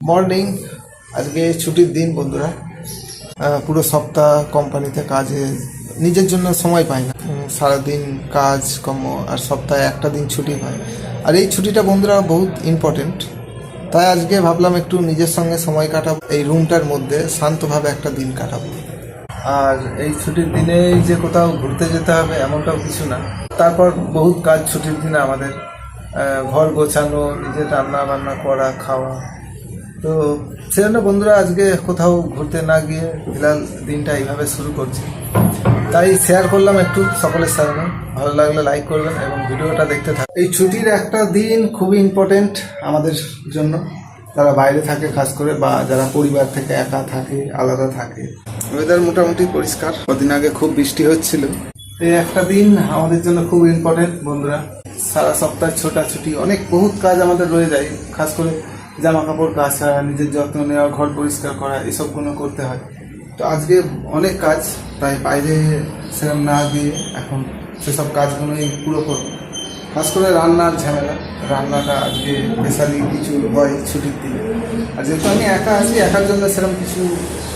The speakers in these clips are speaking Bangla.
মর্নিং। আজকে ছুটির দিন বন্ধুরা। পুরো সপ্তাহ কোম্পানিতে কাজে নিজের জন্য সময় পাই না। সারাদিন কাজ কর্ম আর সপ্তাহে একটা দিন ছুটি হয়। আর এই ছুটিটা বন্ধুরা বহুত ইম্পর্টেন্ট। তাই আজকে ভাবলাম একটু নিজের সঙ্গে সময় কাটাবো, এই রুমটার মধ্যে শান্তভাবে একটা দিন কাটাবো। আর এই ছুটির দিনে যে কোথাও ঘুরতে যেতে হবে এমনটাও কিছু না। তারপর বহুত কাজ ছুটির দিনে আমাদের, ঘর গোছানো, নিজের রান্না বান্না করা, খাওয়া। তো সেজন্য বন্ধুরা আজকে কোথাও ঘুরতে না গিয়ে ফিলহাল দিনটা এইভাবে শুরু করছি। তাই শেয়ার করলাম একটু সকলের সামনে। ভালো লাগলে লাইক করবেন এবং ভিডিওটা দেখতে থাকুন। এই ছুটির একটা দিন খুবই ইম্পর্টেন্ট আমাদের জন্য, যারা বাইরে থাকে খাস করে, বা যারা পরিবার থেকে একা থাকে, আলাদা থাকে। ওয়েদার মোটামুটি পরিষ্কার। কদিন আগে খুব বৃষ্টি হচ্ছিল। এই একটা দিন আমাদের জন্য খুব ইম্পর্টেন্ট বন্ধুরা। সারা সপ্তাহ ছোটাছুটি অনেক বহুত কাজ আমাদের রয়ে যায়, খাস করে জামা কাপড় কাচা, নিজের যত্ন নেওয়া, ঘর পরিষ্কার করা, এসবগুলো করতে হয়। তো আজকে অনেক কাজ, তাই বাইরে সেরকম না গিয়ে এখন সেসব কাজগুলোই পুরো করবো। খাস করে রান্নার ঝামেলা, রান্নাটা আজকে স্পেশালি কিছু হয় ছুটির দিনে। আর যেহেতু আমি একা আছি, একার জন্য সেরকম কিছু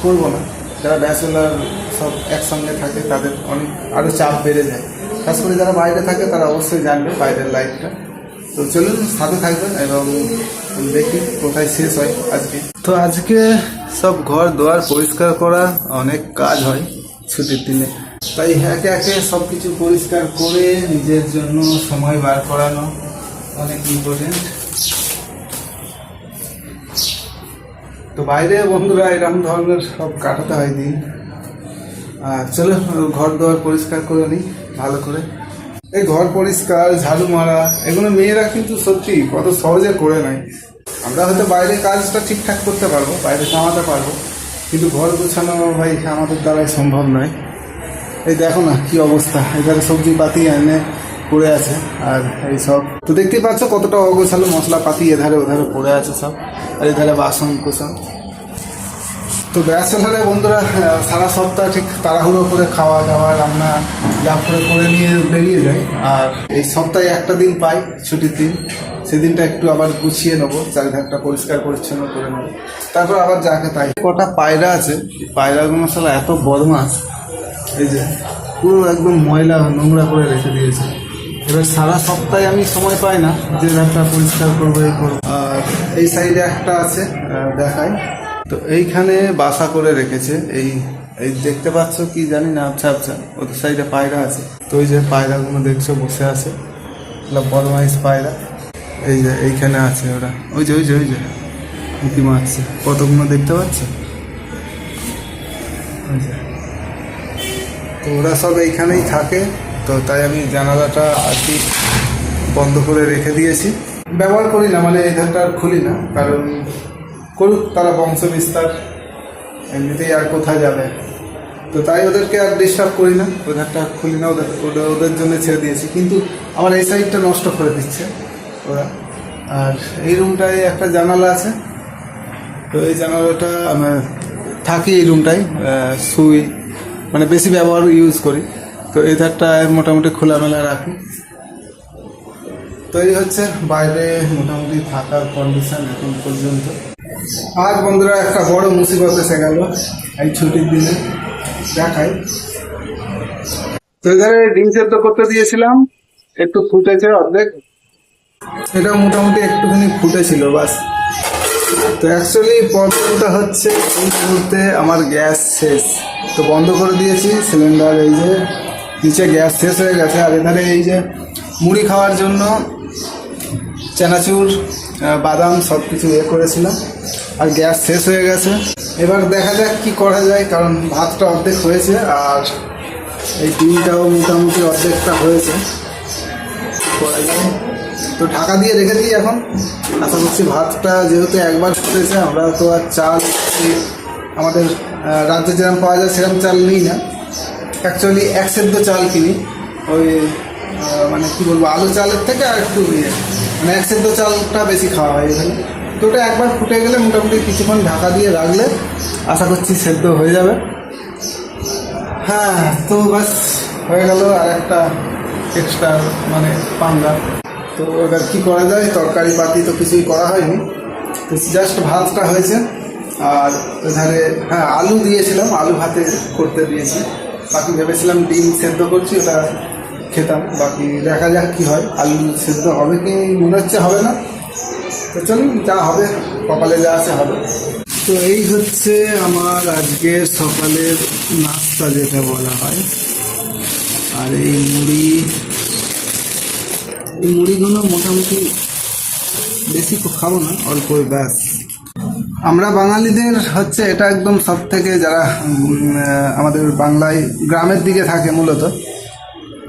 করবো না। যারা ব্যাচেলার সব একসঙ্গে থাকে তাদের অনেক আরও চাপ বেড়ে যায়। খাস করে যারা বাইরে থাকে তারা অবশ্যই জানবে বাইরের লাইফটা। তো চলুন সাথে থাকবেন এবং দেখি কোথায় শেষ হয় আজকে। তো আজকে সব ঘর দুয়ার পরিষ্কার করা, অনেক কাজ হয় ছুটির দিনে। তাই একে একে সব কিছু পরিষ্কার করে নিজের জন্য সময় বার করানো অনেক ইম্পর্টেন্ট। তো বাইরে বন্ধুরা এরকম ধরনের সব কাটাতে হয় দিন। আর চলো ঘর দুয়ার পরিষ্কার করে নিই ভালো করে। এই ঘর পরিষ্কার, ঝাড়ু মারা, এগুলো মেয়েরা কিন্তু সত্যি কত সহজে করে নেয়। আমরা হয়তো বাইরে কাজটা ঠিকঠাক করতে পারবো, বাইরে কামাতে পারবো, কিন্তু ঘর গোছানো ভাই আমাদের দ্বারাই সম্ভব নয়। এই দেখো না কি অবস্থা, এখানে সবজি পাতি এনে পড়ে আছে। আর এই সব তো দেখতেই পাচ্ছ কতটা অগোছালো, মশলাপাতি এধারে ওধারে পড়ে আছে সব। আর এধারে বাসন কোসন। তো ব্যাচেলারে বন্ধুরা সারা সপ্তাহ ঠিক তাড়াহুড়ো করে খাওয়া দাওয়া রান্না যা করে নিয়ে বেরিয়ে যায়। আর এই সপ্তাহে একটা দিন পাই ছুটির দিন, সেদিনটা একটু আবার গুছিয়ে নেবো, চারিধারটা পরিষ্কার পরিচ্ছন্ন করে নেবো, তারপর আবার যাকে তাই। কটা পায়রা আছে, পায়রাগুলো আসলে এত বদমাস, এই যে পুরো একদম ময়লা নোংরা করে রেখে দিয়েছে। এবার সারা সপ্তাহে আমি সময় পাই না যে ধারটা পরিষ্কার করবো এই করবো। আর এই সাইডে একটা আছে, দেখাই। তো এইখানে বাসা করে রেখেছে, এই এই দেখতে পাচ্ছ কি জানি না, আবছা আবছা ওদের সাইডে পায়রা আছে। তো ওই যে পায়রাগুলো দেখছো বসে আছে, বদমাইশ পায়রা। এই যে এইখানে আছে ওরা, ওই যে ওই যে ওই যে উঁকি মারছে, কতগুলো দেখতে পাচ্ছ। তো ওরা সব এইখানেই থাকে। তো তাই আমি জানালাটা আর কি বন্ধ করে রেখে দিয়েছি, ব্যবহার করি না, মানে এই ধারটা আর খুলি না, কারণ করুক তারা বংশ বিস্তার, এমনিতেই আর কোথায় যাবে। তো তাই ওদেরকে আর ডিস্টার্ব করি না, ওধারটা খুলি না, ওদের জন্য ছেড়ে দিয়েছি। কিন্তু আমার এই সাইডটা নষ্ট করে দিচ্ছে ওরা। আর এই রুমটায় একটা জানালা আছে, তো এই জানালাটা আমার থাকি এই রুমটায়, শুই, মানে বেশি ব্যবহার ইউজ করি। তো এই ধারটা মোটামুটি খোলামেলা রাখি। তো এই হচ্ছে বাইরে মোটামুটি থাকার কন্ডিশন এখন পর্যন্ত। আজ বন্ধুরা একটা বড় মুসিবত এসে গেল এই ছুটির দিনে, দেখাই। তো এখানে ডিম সেদ্ধ করতে দিয়েছিলাম, একটু ফুটেছে অর্ধেক, এটা মোটামুটি একটুখানি ফুটেছিল বাস। তো অ্যাকচুয়ালি প্রবলেমটা হচ্ছে এই মুহূর্তে আমার গ্যাস শেষ, তো বন্ধ করে দিয়েছি সিলিন্ডার। এই যে নিচে গ্যাস শেষ হয়ে গেছে। আর এখানে এই যে মুড়ি খাওয়ার জন্য চানাচুর বাদাম সব কিছু করেছিলাম, আর গ্যাস শেষ হয়ে গেছে। এবার দেখা যাক কি করা যায়, কারণ ভাতটা অর্ধেক হয়েছে আর এই ডিমটাও মোটামুটি অর্ধেকটা হয়েছে। করা যায় তো ঢাকা দিয়ে রেখে দিই এখন। আশা করছি ভাতটা যেহেতু একবার ফুটেছে, আমরা তো আর চাল আমাদের রাজ্যে যেরকম পাওয়া যায় সেরকম চাল নিই না, অ্যাকচুয়ালি এক সেদ্ধ চাল কিনি। ওই মানে কী বলবো, আলু চালের থেকে আর একটু মানে এক সেদ্ধ চালটা বেশি খাওয়া হয় এখানে। তো ওটা একবার ফুটে গেলে মোটামুটি কিছুক্ষণ ঢাকা দিয়ে রাখলে আশা করছি সেদ্ধ হয়ে যাবে। হ্যাঁ, তো বাস হয়ে গেল আর একটা এক্সট্রা মানে পাঙ্গা। তো এবার কী করা যায়, তরকারি পাতি তো কিছুই করা হয়নি, তো জাস্ট ভাতটা হয়েছে, আর এধারে হ্যাঁ আলু দিয়েছিলাম, আলু ভাতে করতে দিয়েছি। বাকি ভেবেছিলাম ডিম সেদ্ধ করছি, ওটা খেতাম। বাকি দেখা যাক কী হয়, আলু সেদ্ধ হবে কি মনে হচ্ছে হবে না। তো চলুন, যা হবে কপালে যা আছে হবে। তো এই হচ্ছে আমার আজকের সকালের নাস্তা যেটা বলা হয়। আর এই মুড়িগুলো মোটামুটি বেশি খাবো না, অল্প ব্যাস। আমরা বাঙালিদের হচ্ছে এটা একদম সব থেকে, যারা আমাদের বাংলায় গ্রামের দিকে থাকে মূলত,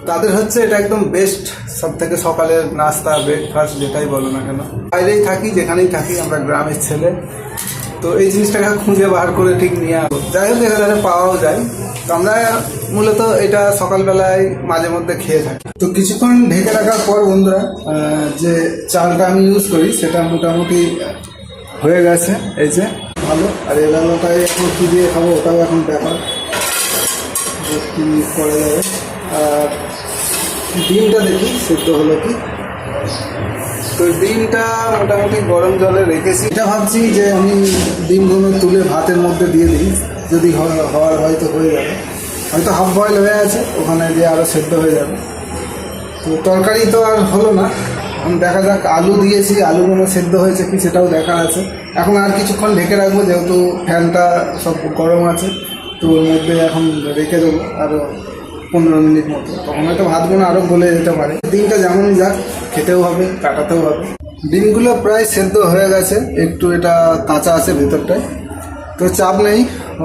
তাদের হচ্ছে এটা একদম বেস্ট সব থেকে সকালের নাস্তা, ব্রেকফাস্ট যেটাই বলো না কেন। বাইরেই থাকি, যেখানেই থাকি, আমরা গ্রামের ছেলে, তো এই জিনিসটাকে খুঁজে বার করে ঠিক নিয়ে আসবো। যাই হোক, এখানে পাওয়াও যায়। তো আমরা মূলত এটা সকালবেলায় মাঝে মধ্যে খেয়ে থাকি। তো কিছুক্ষণ ঢেকে রাখার পর বন্ধুরা, যে চালটা আমি ইউজ করি সেটা মোটামুটি হয়ে গেছে, এই যে ভালো। আর এলাকাটাই এখন কী দিয়ে খাবো ওটাও এখন ব্যাপার, কী করা যাবে। আর ডিমটা দেখি সেদ্ধ হলো কি। তো ডিমটা মোটামুটি গরম জলে রেখেছি। এটা ভাবছি যে আমি ডিমগুলো তুলে ভাতের মধ্যে দিয়ে দিই, যদি হওয়ার হয়তো হয়ে যাবে, হয়তো হাফ বয়েল হয়ে আছে, ওখানে দিয়ে আরও সেদ্ধ হয়ে যাবে। তো তরকারি তো আর হলো না, দেখা যাক। আলু দিয়েছি, আলুগুলো সেদ্ধ হয়েছে কি সেটাও দেখা আছে। এখন আর কিছুক্ষণ ঢেকে রাখবো, যেহেতু ফ্যানটা সব গরম আছে, তো ওর মধ্যে এখন রেখে দেবো আরও 15 মিনিট মতো। তখন হয়তো ভাতগুলো আরও গলে যেতে পারে। ডিমটা যেমনই যাক, খেতেও হবে, কাটাতেও হবে। ডিমগুলো প্রায় সেদ্ধ হয়ে গেছে, একটু এটা কাঁচা আছে ভেতরটায়, তো চাপ নেই,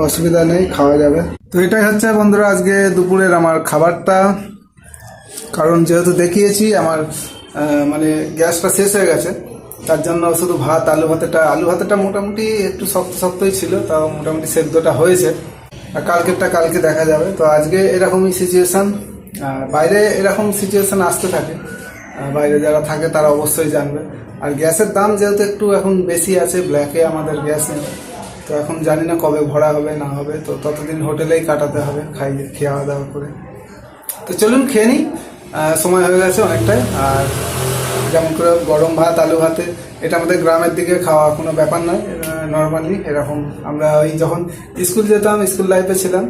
অসুবিধা নেই, খাওয়া যাবে। তো এটাই হচ্ছে বন্ধুরা আজকে দুপুরের আমার খাবারটা। কারণ যেহেতু দেখিয়েছি আমার মানে গ্যাসটা শেষ হয়ে গেছে, তার জন্য শুধু ভাত, আলু ভাতেটা মোটামুটি একটু শক্তই ছিল, তাও মোটামুটি সেদ্ধটা হয়েছে। আর কালকে দেখা যাবে। তো আজকে এরকমই সিচুয়েশান, বাইরে এরকম সিচুয়েশান আসতে থাকে, বাইরে যারা থাকে তারা অবশ্যই জানবে। আর গ্যাসের দাম যেহেতু একটু এখন বেশি আছে, ব্ল্যাকে আমাদের গ্যাস নেই, তো এখন জানি না কবে ভরা হবে না হবে। তো ততদিন হোটেলেই কাটাতে হবে খাওয়া দাওয়া করে। তো চলুন খেয়ে নিই, সময় হয়ে গেছে অনেকটাই। আর যেমন করে গরম ভাত, আলু ভাতে, এটা আমাদের গ্রামের দিকে খাওয়া কোনো ব্যাপার নয়। নর্মালি এরকম আমরা ওই যখন স্কুল যেতাম, স্কুল লাইফে ছিলাম,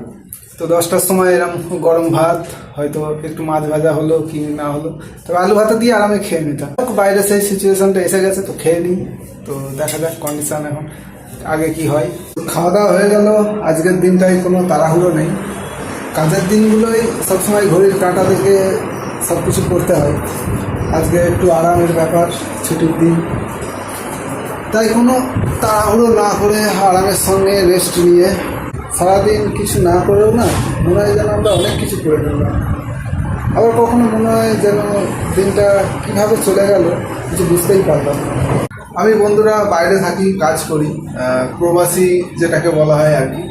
তো 10টার সময় এরকম গরম ভাত, হয়তো একটু মাছ ভাজা হলো কি না হলো, তবে আলু ভাতে দিয়ে আরামে খেয়ে নিতাম। বাইরে সেই সিচুয়েশনটা এসে গেছে, তো খেয়ে নিই। তো দেখা যাক কন্ডিশন এখন আগে কি হয়। খাওয়া দাওয়া হয়ে গেল। আজকের দিনটাই কোনো তাড়াহুড়ো নেই, কাজের দিনগুলোই সবসময় ঘড়ির কাঁটা থেকে সব কিছু করতে হয়। আজকে একটু আরামের ব্যাপার, ছুটির দিন, তাই কোনো তাড়াহুড়ো না করে আরামের সঙ্গে রেস্ট নিয়ে সারাদিন কিছু না করেও না মনে হয় যেন আমরা অনেক কিছু করে ফেললাম। আবার কখনো মনে হয় যেন দিনটা কীভাবে চলে গেল কিছু বুঝতেই পারলাম না। আমি বন্ধুরা বাইরে থাকি, কাজ করি, প্রবাসী যেটাকে বলা হয় আর কি।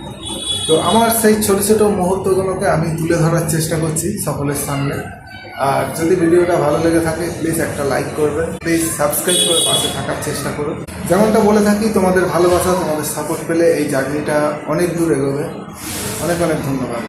তো আমার সেই ছোট ছোট মুহূর্তগুলোকে আমি তুলে ধরার চেষ্টা করছি সকলের সামনে। আর যদি ভিডিওটা ভালো লেগে থাকে প্লিজ একটা লাইক করবেন, প্লিজ সাবস্ক্রাইব করে পাশে থাকার চেষ্টা করুন। যেমনটা বলে থাকি, তোমাদের ভালোবাসা, তোমাদের সাপোর্ট পেলে এই জার্নিটা অনেক দূর এগোবে। অনেক অনেক ধন্যবাদ।